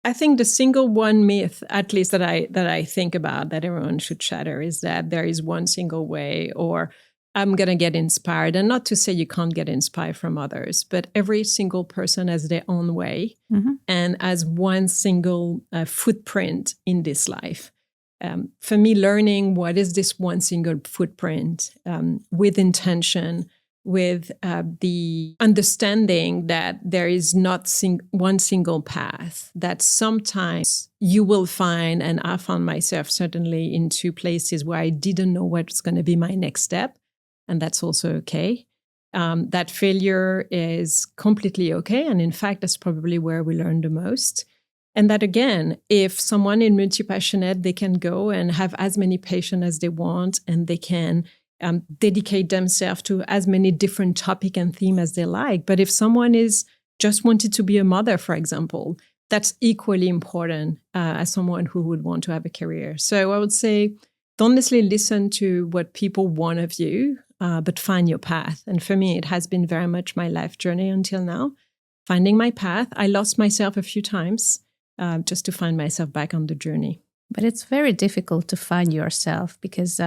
I think the single one myth, at least that I think about, that everyone should shatter, is that there is one single way, or I'm going to get inspired. And not to say you can't get inspired from others, but every single person has their own way and has one single footprint in this life. For me, learning what is this one single footprint with intention, with the understanding that there is not one single path, that sometimes you will find, and I found myself certainly into places where I didn't know what's going to be my next step. And that's also okay. That failure is completely okay. And in fact, that's probably where we learn the most. And that again, if someone in multi-passionate, they can go and have as many patients as they want, and they can dedicate themselves to as many different topic and theme as they like. But if someone is just wanted to be a mother, for example, that's equally important as someone who would want to have a career. So I would say, don't necessarily listen to what people want of you, but find your path. And for me, it has been very much my life journey until now, finding my path. I lost myself a few times just to find myself back on the journey. But it's very difficult to find yourself because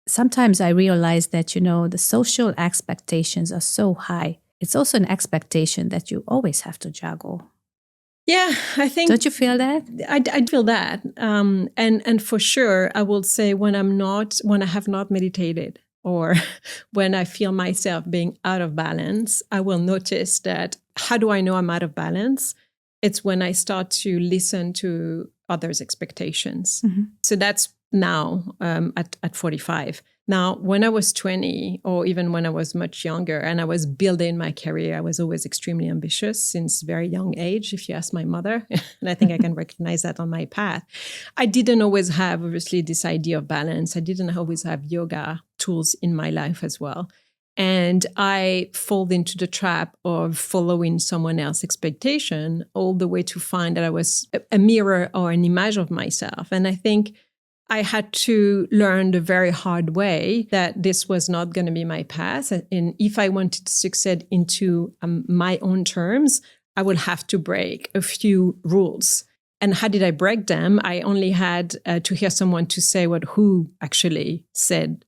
sometimes I realize that, the social expectations are so high. It's also an expectation that you always have to juggle. Yeah, I think. Don't you feel that? I feel that. And for sure, I will say when I have not meditated, or when I feel myself being out of balance, I will notice that. How do I know I'm out of balance? It's when I start to listen to others' expectations. So that's now at 45. Now, when I was 20, or even when I was much younger and I was building my career, I was always extremely ambitious since very young age, if you ask my mother. And I think I can recognize that on my path. I didn't always have, obviously, this idea of balance. I didn't always have yoga tools in my life as well. And I fall into the trap of following someone else's expectation all the way to find that I was a mirror or an image of myself. And I think I had to learn the very hard way that this was not going to be my path. And if I wanted to succeed into my own terms, I would have to break a few rules. And how did I break them? I only had to hear someone to say who actually said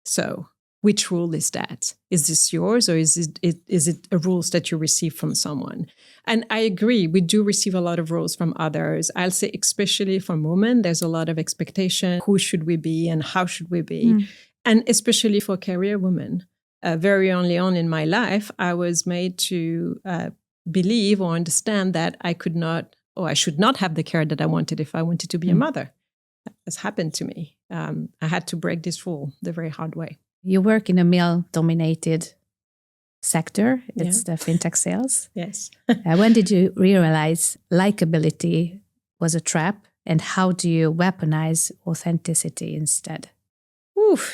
so. Which rule is that? Is this yours, or is it a rules that you receive from someone? And I agree, we do receive a lot of rules from others. I'll say especially from women, there's a lot of expectation. Who should we be and how should we be? And especially for career women. Very early on in my life, I was made to believe or understand that I could not, or I should not have the career that I wanted if I wanted to be a mother. That has happened to me. I had to break this rule the very hard way. You work in a male-dominated sector. It's the fintech sales. Yes. When did you realize likability was a trap, and how do you weaponize authenticity instead?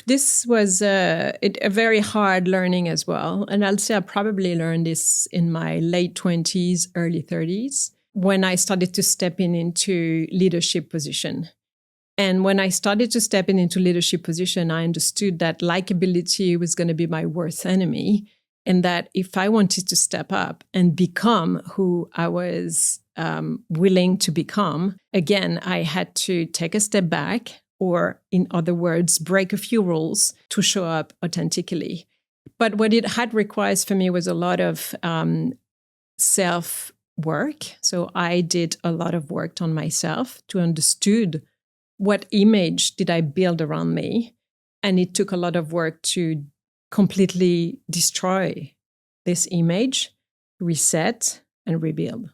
This was a very hard learning as well. And I'll say I probably learned this in my late 20s, early 30s, when I started to step into leadership position. And when I started to step into leadership position, I understood that likability was going to be my worst enemy. And that if I wanted to step up and become who I was willing to become, again, I had to take a step back, or in other words, break a few rules to show up authentically. But what it had requires for me was a lot of self-work. So I did a lot of work on myself to understood what image did I build around me? And it took a lot of work to completely destroy this image, reset, and rebuild.